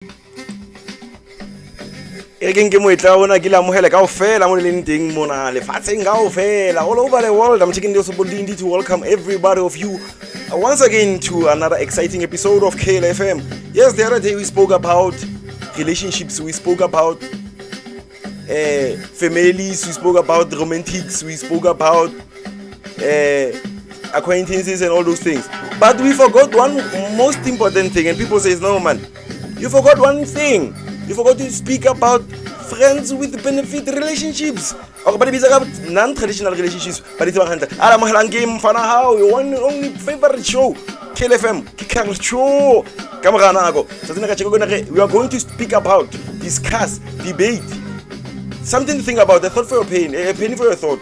Ke mo etla bona ke la mohela kaofela mo le nteng mona lefatsheng kaofela all over the world. I'm taking this opportunity to welcome everybody of you once again to another exciting episode of KLFM. Yes, the other day we spoke about relationships, we spoke about families, we spoke about romantics, we spoke about acquaintances and all those things, but we forgot one most important thing. And people say, no man, you forgot one thing. You forgot to speak about friends with benefit relationships, or but it's about non-traditional relationships. But it's about game fana how your one only favorite show KLFM Kikang show Kamaranago. So we are going to speak about, discuss, debate, something to think about, a thought for your pain, a penny for your thought.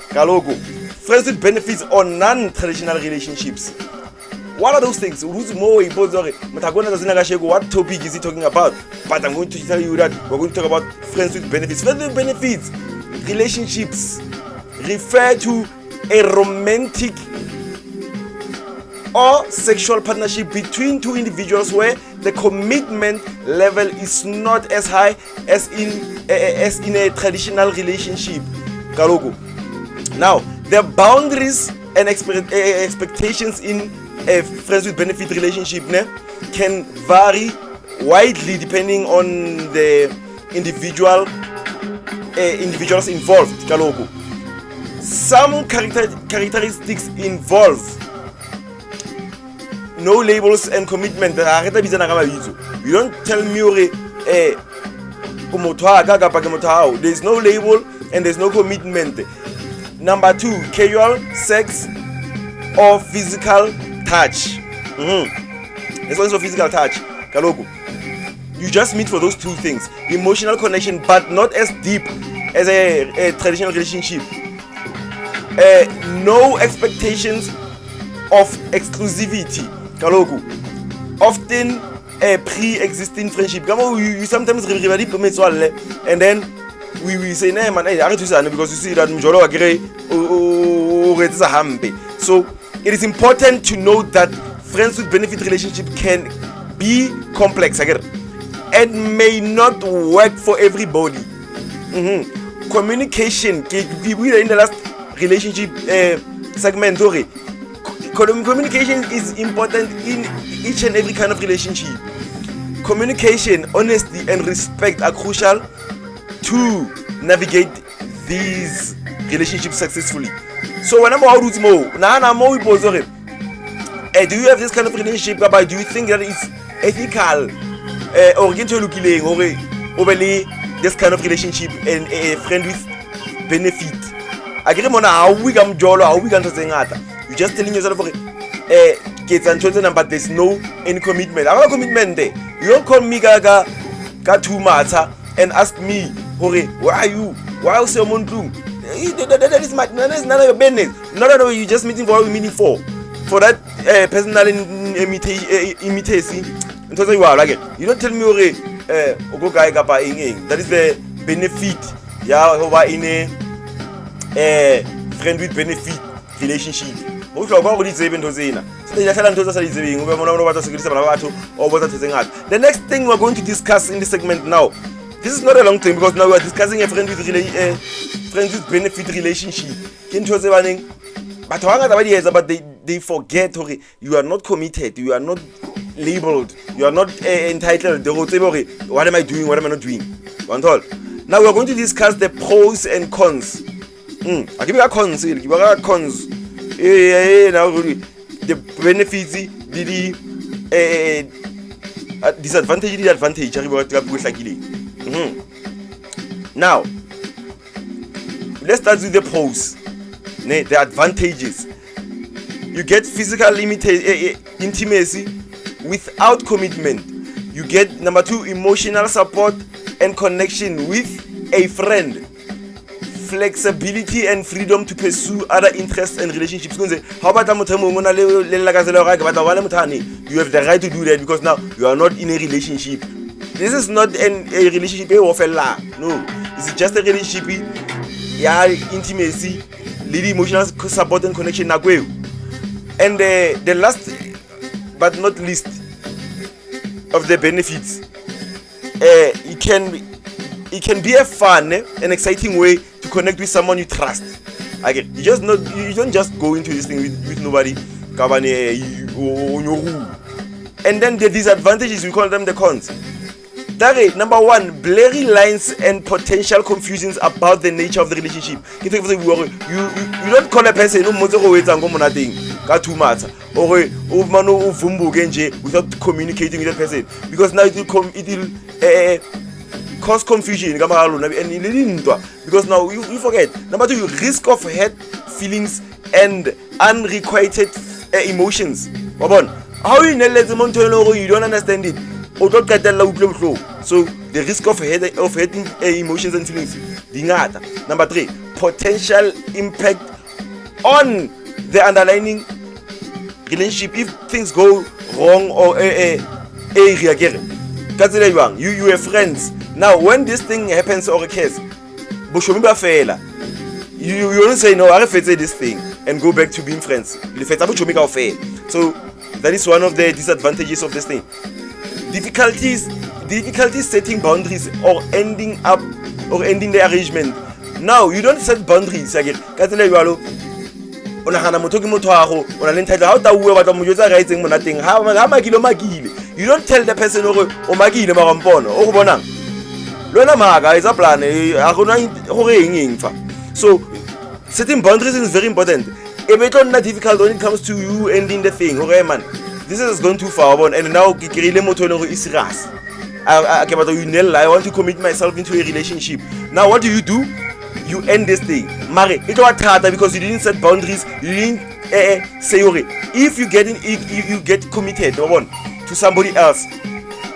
Kalogo. Friends with benefits or non-traditional relationships. What are those things? Who's more important? What topic is he talking about? But I'm going to tell you that we're going to talk about friends with benefits. Friends with benefits, relationships refer to a romantic or sexual partnership between two individuals where the commitment level is not as high as in a traditional relationship. Now, the boundaries and expectations in a friends with benefit relationship can vary widely depending on the individuals involved. Some characteristics involve no labels and commitment. You don't tell me there's no label and there's no commitment. Number 2, casual sex or physical touch. There's also physical touch. You just meet for those two things. Emotional connection, but not as deep as a traditional relationship. No expectations of exclusivity. Often a pre-existing friendship. You sometimes and then we say, nah, man, because you see that so it is important to note that friends with benefit relationship can be complex and may not work for everybody. Communication, we in the last relationship segment, communication is important in each and every kind of relationship. Communication, honesty and respect are crucial to navigate these relationships successfully. So when I'm out with more, do you have this kind of relationship? Do you think that it's ethical or this kind of relationship and a friend with benefit? You're just telling yourself, but there's no any commitment. I have a commitment there. You don't call me too much and ask me, where are you? Why are you so doing? That is none of your business. No, you just meeting for what we're meeting for that personal imitation. You don't tell me that is the benefit. Yeah, in a friend with benefit relationship. The next thing we're going to discuss in this segment now. This is not a long thing because now we are discussing a friend with benefit relationship. But they forget you are not committed, you are not labeled, you are not entitled. What am I doing? What am I not doing? Now we are going to discuss the pros and cons. I give you a cons. The benefits, the disadvantage, the advantage. Now, let's start with the pros, the advantages. You get physical intimacy without commitment. You get, number 2, emotional support and connection with a friend. Flexibility and freedom to pursue other interests and relationships. You have the right to do that because now you are not in a relationship. This is not a relationship of a la. No, this is just a relationship. Intimacy, leading emotional support and connection. And the last but not least of the benefits it can be a fun and exciting way to connect with someone you trust. Again, you don't just go into this thing with nobody. And then the disadvantages, we call them the cons. Number one, blurry lines and potential confusions about the nature of the relationship. You don't call a person too much or without communicating with that person, because now it will cause confusion. Because now you forget. Number two, risk of hurt feelings and unrequited emotions. How you don't understand it? So the risk of hurting emotions and feelings. Number three, potential impact on the underlying relationship if things go wrong or you are friends. Now when this thing happens or occurs, you don't say no, I have this thing and go back to being friends. So that is one of the disadvantages of this thing. Difficulties setting boundaries or ending the arrangement. Now you don't set boundaries again. You don't tell the person so setting boundaries is very important. It's not difficult when it comes to you ending the thing. Okay, man, this is going too far, and now is serious. I want to commit myself into a relationship. Now what do? You end this thing. Marry. It was harder because you didn't set boundaries. You didn't say okay. If you get committed to somebody else,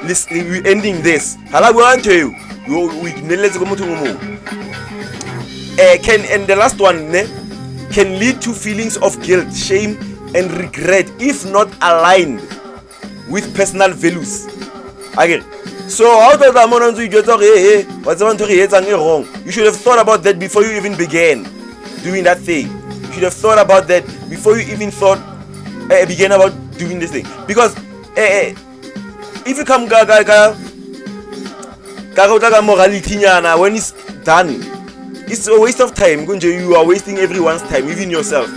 listen, we ending this. I want to you. Let's go to and the last one can lead to feelings of guilt, shame, and regret if not aligned with personal values. Again, so how does that man you get what's wrong? You should have thought about that before you even began doing that thing. You should have thought about that before you even began about doing this thing. Because if you come morality when it's done, it's a waste of time. You are wasting everyone's time, even yourself.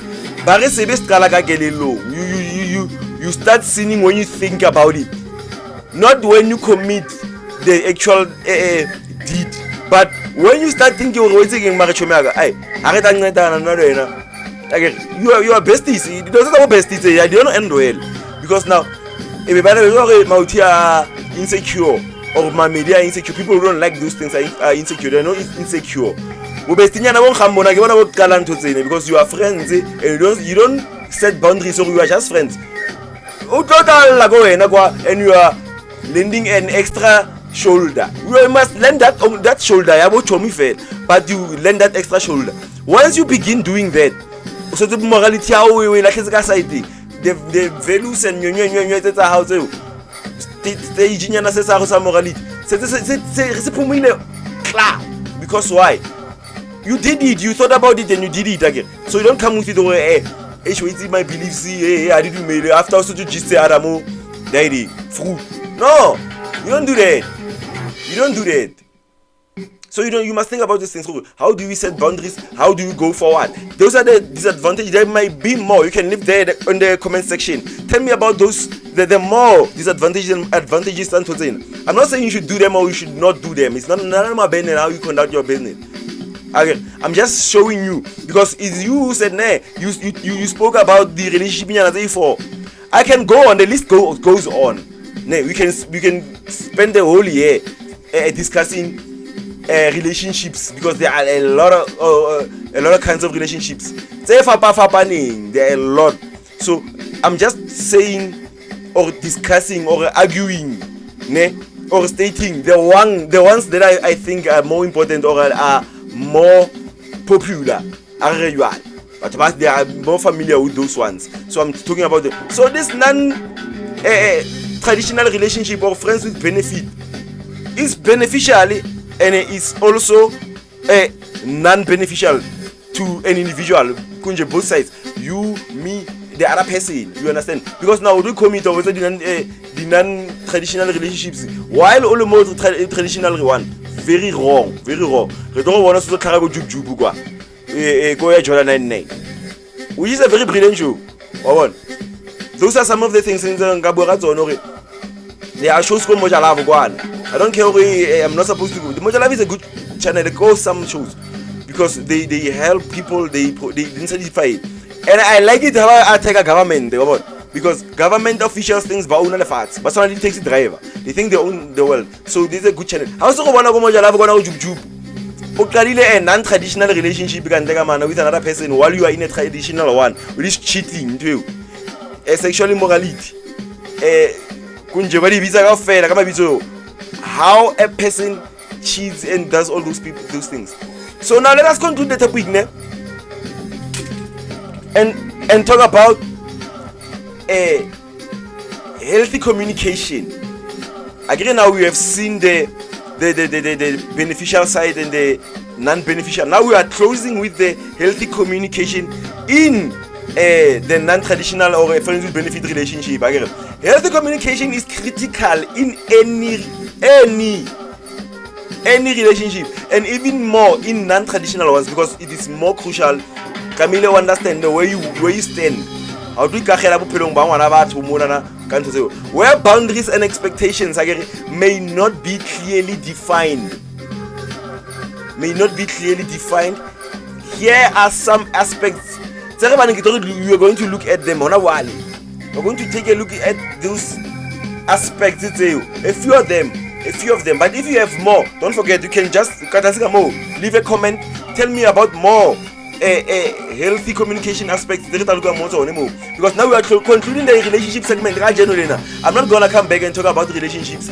You start sinning when you think about it, not when you commit the actual deed, but when you start thinking you are besties. It doesn't have besties. I don't end well because now everybody is insecure or my media insecure. People who don't like those things are insecure. They're not insecure. Because you are friends and you don't set boundaries, or you are just friends. And you are lending an extra shoulder. You must lend that shoulder. But you lend that extra shoulder. Once you begin doing that, so the morality, the values and because why? You did it, you thought about it, and you did it again. So you don't come with it over my beliefs, I didn't make it after also to just say Adamo, daddy, fruit. No, you don't do that. You don't do that. So you must think about these things. How do we set boundaries? How do you go forward? Those are the disadvantages. There might be more. You can leave there in the comment section. Tell me about those, the more disadvantages and advantages. I'm not saying you should do them or you should not do them. It's not my business how you conduct your business. Again, I'm just showing you because it's you who said you spoke about the relationship before. I can go on, the list goes on. We can spend the whole year discussing relationships because there are a lot of kinds of relationships. There are a lot. So I'm just saying or discussing or arguing, or stating the ones that I think are more important or are more popular, but they are more familiar with those ones. So I'm talking about them. So this non-traditional relationship or friends with benefit is beneficial and is also non-beneficial to an individual. Both sides, you, me, the other person, you understand? Because now we commit over the non-traditional relationships, while all the more traditional one, very wrong. We don't want us to carry jubu go Jordan 99, which is a very brilliant show. Those are some of the things in the Gaborazzo. There are shows called Mojalav Guan. I don't care where I'm not supposed to go. The Mojalav is a good channel. They go some shows because they help people, they intensify. And I like it how I take a government because government officials things about the facts, but somebody takes the driver. They think they own the world. So this is a good channel. I also want to go Mojalav Guan. A non-traditional relationship with another person while you are in a traditional one, which is cheating too. Sexual immorality. How a person cheats and does all those things. So now let us conclude the topic and talk about healthy communication. Again, now we have seen the beneficial side and the non-beneficial. Now we are closing with the healthy communication in the non-traditional or friends with benefit relationship. Again, healthy communication is critical in any relationship, and even more in non-traditional ones because it is more crucial. Camille understand the where you stand. How do where boundaries and expectations may not be clearly defined. Here are some aspects. We are going to look at them on a while. We're going to take a look at those aspects. A few of them. But if you have more, don't forget you can just leave a comment. Tell me about more healthy communication aspects. Because now we are concluding the relationship segment. I'm not gonna come back and talk about relationships.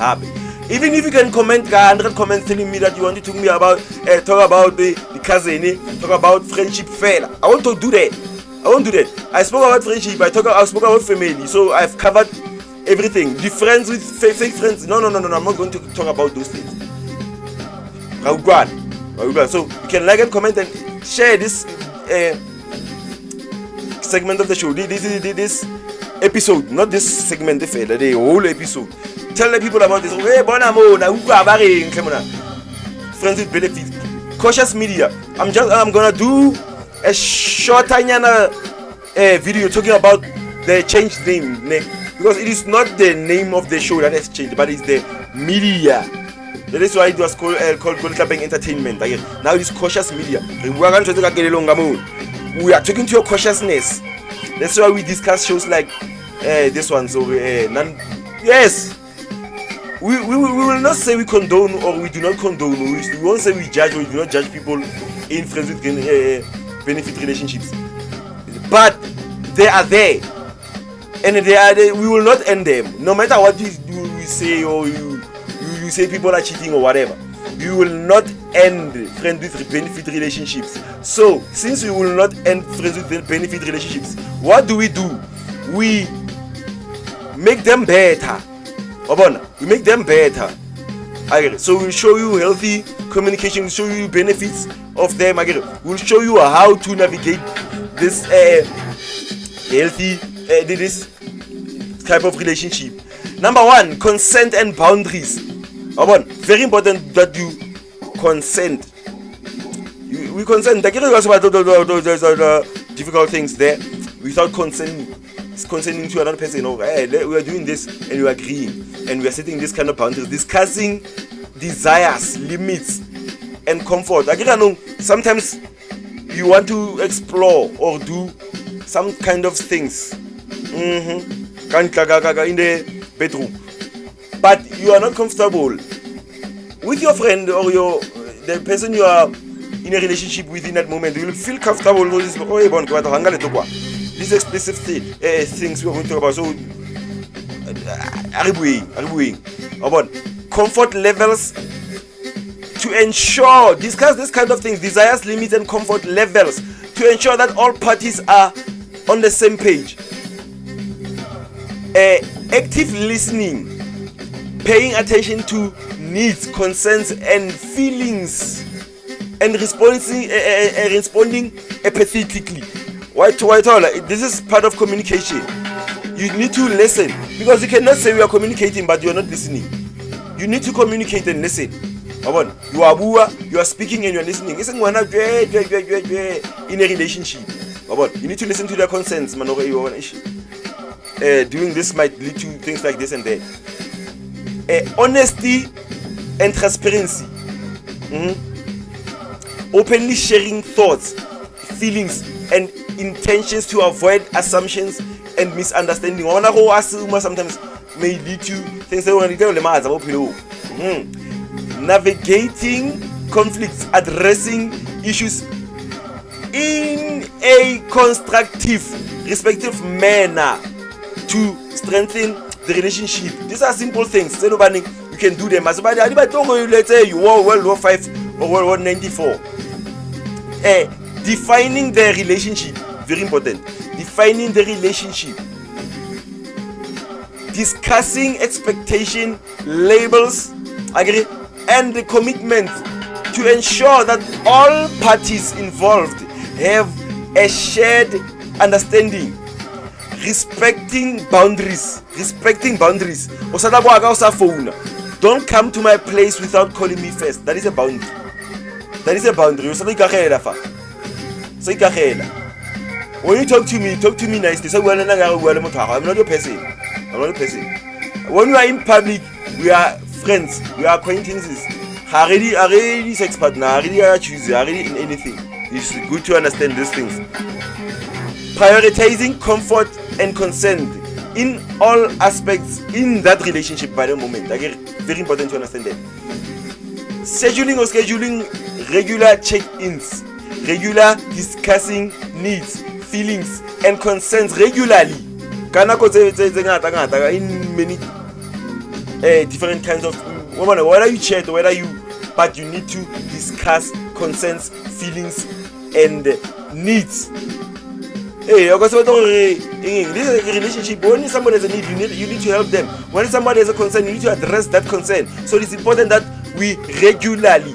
Even if you can comment 100 comments telling me that you want to talk me about talk about the cousin, talk about friendship fair. I won't do that. I spoke about friendship. I spoke about family. So I've covered everything. The friends with fake friends. No. I'm not going to talk about those things. So you can like and comment and share this segment of the show. This episode, not this segment. The whole episode. Tell the people about this. Friends with benefits. Cautious media. I'm gonna do a short video talking about the changed name because it is not the name of the show that has changed, but it's the media. That is why it was called Gold Clubbing Entertainment. Now it is cautious media. We are talking to your cautiousness. That's why we discuss shows like this one. So yes, we will not say we condone or we do not condone. We won't say we judge or we do not judge people in friends with benefit relationships. But they are there, and they are there. We will not end them. No matter what we say or you say people are cheating or whatever, you will not end friends with benefit relationships. So since we will not end friends with benefit relationships, what do? We make them better. We make them better. So we'll show you healthy communication. We'll show you benefits of them. We'll show you how to navigate this healthy this type of relationship. Number 1, consent and boundaries. Very important that you consent. We consent. The difficult things there without consenting to another person. We are doing this and you are agreeing, and we are setting this kind of boundaries, discussing desires, limits, and comfort. Sometimes you want to explore or do some kind of things in the bedroom, but you are not comfortable with your friend or the person you are in a relationship with in that moment. You will feel comfortable with this. These explicit things we are going to talk about. So about comfort levels to ensure, discuss this kind of things, desires, limits, and comfort levels to ensure that all parties are on the same page. Active listening, paying attention to needs, concerns, and feelings, and responding empathetically. This is part of communication. You need to listen, because you cannot say we are communicating but you are not listening. You need to communicate and listen. You are speaking and you are listening. In a relationship, you need to listen to their consents. Doing this might lead to things like this and that. Honesty and transparency. Openly sharing thoughts, feelings, and intentions to avoid assumptions and misunderstanding. Sometimes may lead to things that navigating conflicts, addressing issues in a constructive, respectful manner to strengthen the relationship. These are simple things. You can do them. Let's say you were World War 5 or World War 94. Defining the relationship, very important. Defining the relationship. Discussing expectation, labels, agree, and the commitment to ensure that all parties involved have a shared understanding. Respecting boundaries. Don't come to my place without calling me first. That is a boundary. When you talk to me nicely. I'm not your person. When we are in public, we are friends, we are acquaintances. Already sex partner, already choose, already in anything. It's good to understand these things. Prioritizing comfort and consent in all aspects in that relationship by the moment. Again, very important to understand that. Scheduling regular check-ins, regular discussing needs, feelings, and concerns regularly. In many different kinds of whether you chat or but you need to discuss concerns, feelings, and needs. This is a relationship. When somebody has a need, you need to help them. When somebody has a concern, you need to address that concern. So it's important that we regularly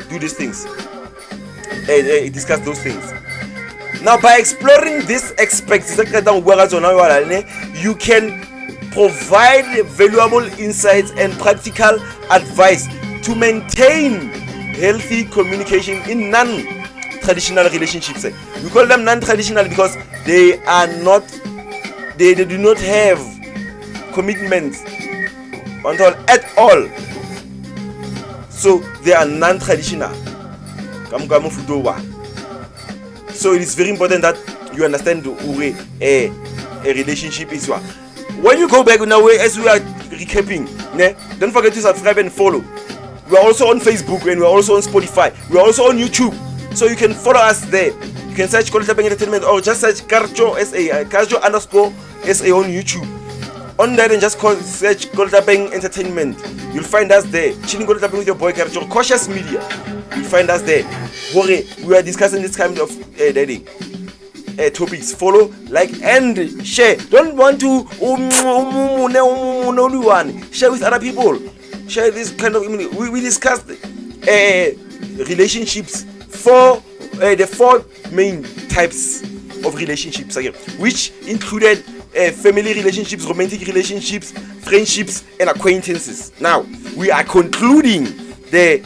do these things, discuss those things. Now, by exploring these aspects, you can provide valuable insights and practical advice to maintain healthy communication in non-traditional relationships. We call them non-traditional because they do not have commitment at all. So they are non-traditional. So it is very important that you understand a relationship is what. When you go back now, as we are recapping, don't forget to subscribe and follow. We are also on Facebook and we are also on Spotify. We are also on YouTube, so you can follow us there. You can search Quality Entertainment or just search Karjo SA, Karjo_SA on YouTube. On that and just search Quality Entertainment. You'll find us there. Chilling Quality with your boy Karjo, Cautious Media. You'll find us there. We are discussing this kind of topics. Follow, like, and share. Don't want to share with other people. Share this kind of. We discussed relationships for the 4 main types of relationships again, which included family relationships, romantic relationships, friendships, and acquaintances. Now we are concluding the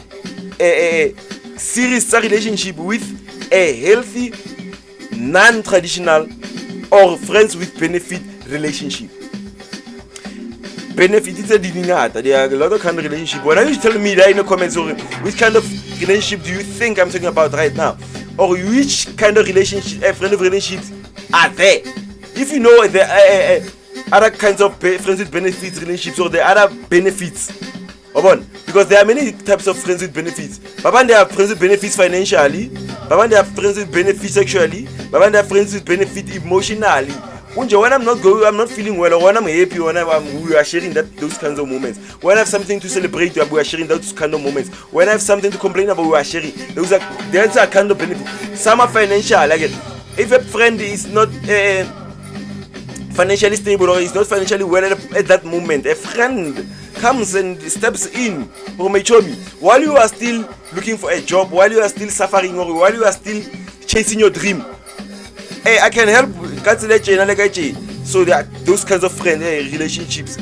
series relationship with a healthy, non-traditional or friends with benefit relationship. Benefit is a diningata. There are a lot of kind of relationship. Why don't you tell me that in the comments, or which kind of relationship do you think I'm talking about right now, or which kind of relationship, friend of relationships are there? If you know the other kinds of friends with benefits relationships or the other benefits, because there are many types of friends with benefits. There are friends with benefits financially. There are friends with benefits sexually. There are friends with benefits emotionally. When I'm not feeling well, or when I'm happy, we are sharing those kinds of moments. When I have something to celebrate, we are sharing those kind of moments. When I have something to complain about, we are sharing. Those are kind of benefits. Some are financial. Like if a friend is not financially stable or is not financially well at that moment, a friend comes and steps in while you are still looking for a job, while you are still suffering, or while you are still chasing your dream. hey, I can help so that those kinds of friend relationships,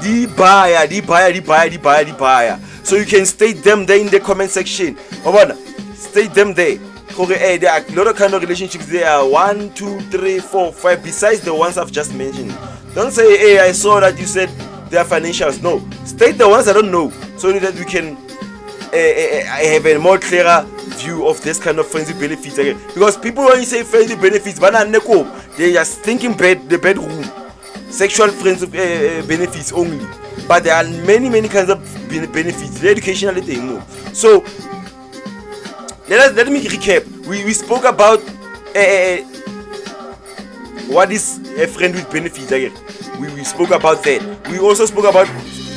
the buyer. So you can state them there in the comment section. State them there. Okay, there are a lot of kind of relationships. There are 1, 2, 3, 4, 5 besides the ones I've just mentioned. Don't say, hey, I saw that you said they are financials. No, state the ones I don't know, so that we can have a more clearer view of this kind of friends with benefits. Okay? Because people when you say friends with benefits, they're just thinking the bedroom, sexual friends with benefits only. But there are many kinds of benefits. The educational thing, no. So let me recap. We spoke about what is a friend with benefits. Okay? We spoke about that. We also spoke about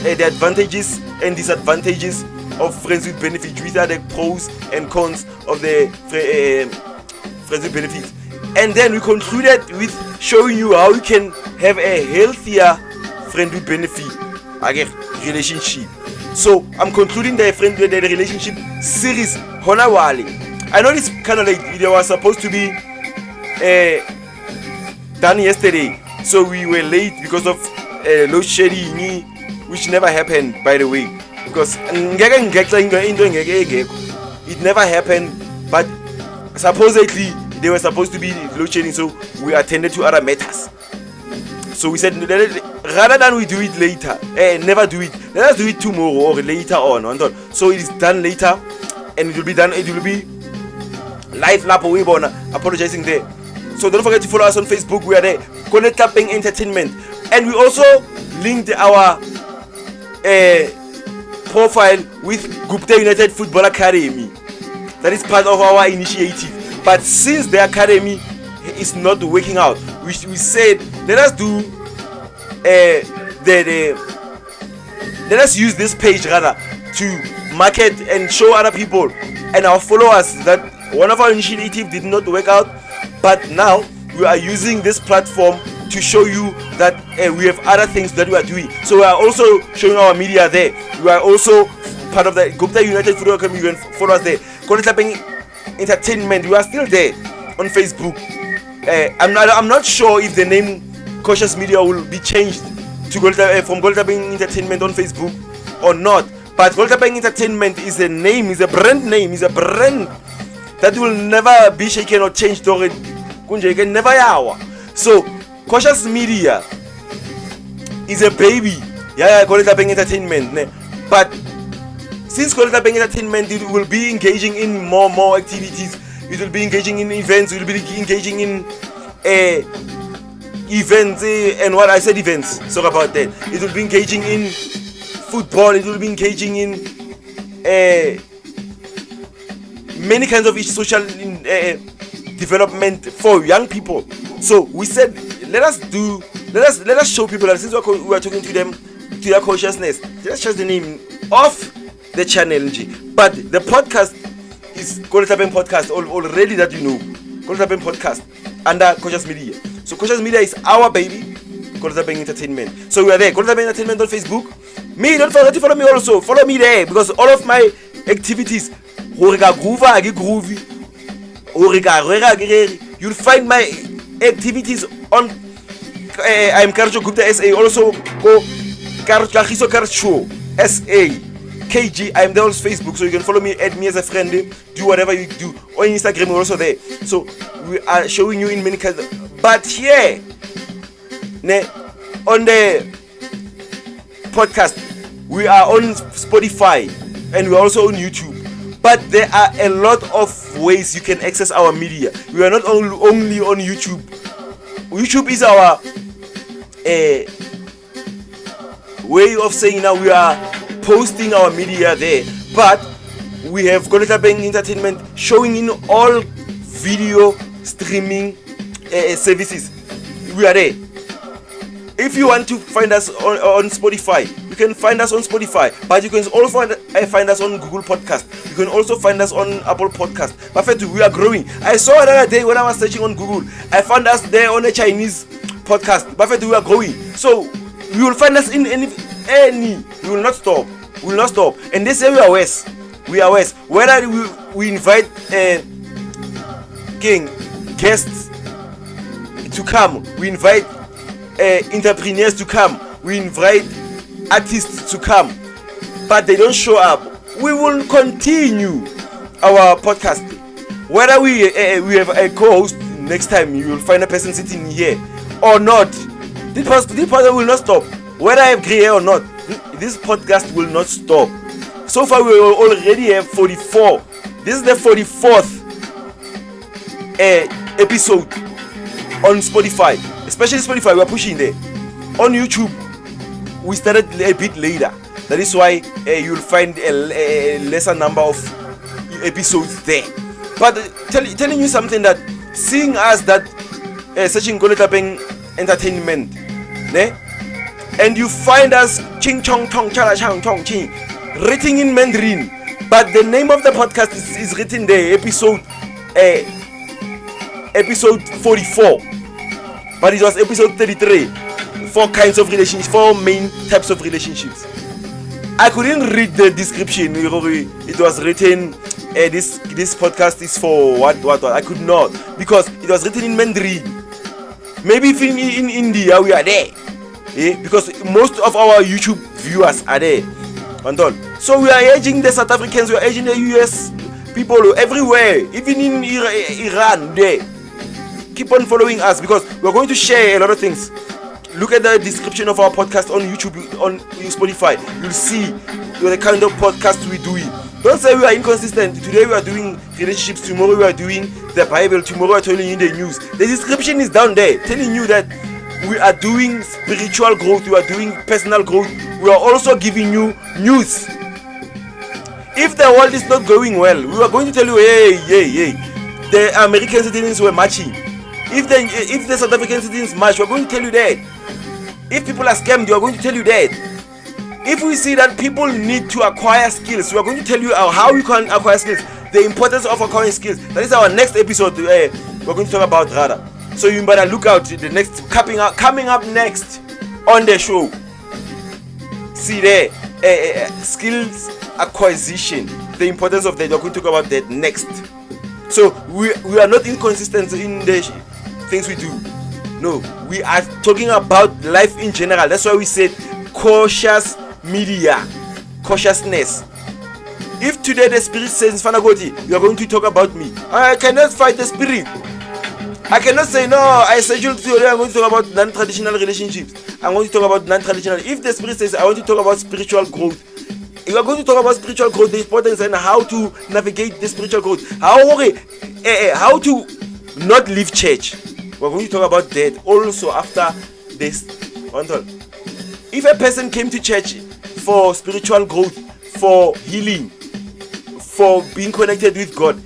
the advantages and disadvantages of friends with benefits. Which are the pros and cons of the friends with benefits. And then we concluded with showing you how you can have a healthier friend with benefit relationship. So I'm concluding the friend with the relationship series. I know it's kind of late. It was supposed to be done yesterday, so we were late because of load shedding, which never happened, by the way. Because it never happened, but supposedly they were supposed to be load shedding, so we attended to other matters. So we said rather than we do it later, never do it. Let us do it tomorrow or later on. So it is done later, and it will be done. It will be live lap away. Apologizing there. So don't forget to follow us on Facebook. We are there. Connect Tapping Entertainment, and we also linked our profile with Gupta United Football Academy. That is part of our initiative. But since the academy is not working out, we said let us do let us use this page rather to market and show other people and our followers that one of our initiatives did not work out, but now we are using this platform to show you that we have other things that we are doing. So we are also showing our media there. We are also part of the Gupta United Football Academy. You can follow us there. Tapping Entertainment. We are still there on Facebook. I'm not sure if the name Cautious Media will be changed to from Tapping Entertainment on Facebook or not. But Tapping Entertainment is a name, is a brand name, is a brand that will never be shaken or changed or never yawa. So Cautious Media is a baby. Tapping Entertainment. But since Tapping Entertainment, it will be engaging in more activities. It will be engaging in events. It will be engaging in events and what I said events. Sorry about that. It will be engaging in football. It will be engaging in many kinds of social development for young people. So we said let us show people that since we are talking to them, to their consciousness, let's change the name of the channel. But the podcast is Tapping Podcast already, that you know. Tapping Podcast under Cautious Media. So Cautious Media is our baby, Tapping Entertainment. So we are there, Tapping Entertainment on Facebook. Me, don't forget to follow me also. Follow me there because all of my activities, you'll find my activities on I'm Karjo Gupta SA. Also go Karjo Karcho SA KG. I'm there on Facebook, so you can follow me, add me as a friend, do whatever you do. On Instagram, we're also there. So we are showing you in many kinds. But here, on the podcast, we are on Spotify and we're also on YouTube. But there are a lot of ways you can access our media. We are not only on YouTube. YouTube is our way of saying now we are posting our media there, but we have Tapping Entertainment showing in all video streaming services. We are there. If you want to find us on Spotify, you can find us on Spotify, but you can also find us on Google Podcast. You can also find us on Apple Podcast. But we are growing. I saw another day when I was searching on Google, I found us there on a Chinese podcast. But we are growing. So you will find us in any. We will not stop. We will not stop. And they say we are West. We are West. Whether we invite guests to come. We invite entrepreneurs to come. We invite artists to come. But they don't show up. We will continue our podcast. Whether we have a co-host next time, you will find a person sitting here or not. This podcast will not stop. Whether I have gray hair or not, this podcast will not stop. So far, we already have 44. This is the 44th episode on Spotify. Especially Spotify, we are pushing there. On YouTube, we started a bit later. That is why you'll find a lesser number of episodes there. But telling you something, that seeing us, that searching Goletapeng Entertainment, ne? And you find us Ching Chong Tong Chala Chang Tong Ching, written in Mandarin, but the name of the podcast is written there, episode 44, but it was episode 33. 4 kinds of relationships, 4 main types of relationships. I couldn't read the description. It was written, this podcast is for what. I could not, because it was written in Mandarin. Maybe if in India we are there, because most of our YouTube viewers are there. So we are urging the South Africans, we are urging the US people everywhere, even in Iran there. Keep on following us, because we are going to share a lot of things. Look at the description of our podcast on YouTube, on Spotify. You'll see the kind of podcast we're doing. Don't say we are inconsistent. Today we are doing relationships, tomorrow we are doing the Bible, tomorrow we are telling you the news. The description is down there, telling you that we are doing spiritual growth, we are doing personal growth, we are also giving you news. If the world is not going well, we are going to tell you, hey, the American citizens were marching. If the South African citizens march, we are going to tell you that. If people are scammed, we are going to tell you that. If we see that people need to acquire skills, we are going to tell you how you can acquire skills, the importance of acquiring skills. That is our next episode. We're going to talk about rather. So you better look out the next coming up next on the show. See there, skills acquisition, the importance of that. We're going to talk about that next. So we are not inconsistent in the things we do. No, we are talking about life in general. That's why we said cautious media, cautiousness. If today the spirit says, Fanagoti, you are going to talk about me, I cannot fight the spirit. I cannot say, no, I scheduled today, I'm going to talk about non-traditional relationships. I'm going to talk about non-traditional. If the spirit says, I want to talk about spiritual growth, you are going to talk about spiritual growth, the importance and how to navigate the spiritual growth. How to not leave church. We're going to talk about that also after this. If a person came to church for spiritual growth, for healing, for being connected with God,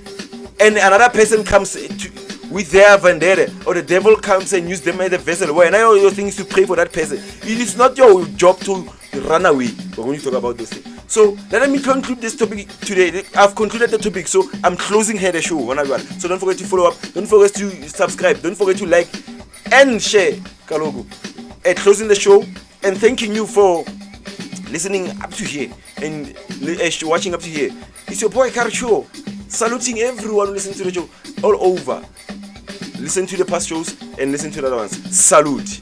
and another person comes with their vendetta, or the devil comes and uses them as a vessel, well, and all your things to pray for that person, it is not your job to run away. We're going to talk about this thing. So let me conclude this topic today. I've concluded the topic, so I'm closing here the show. So don't forget to follow up, don't forget to subscribe, don't forget to like and share. Kalogo. Closing the show and thanking you for listening up to here and watching up to here. It's your boy Kar Show, saluting everyone who listens to the show all over. Listen to the past shows and listen to the other ones. Salute.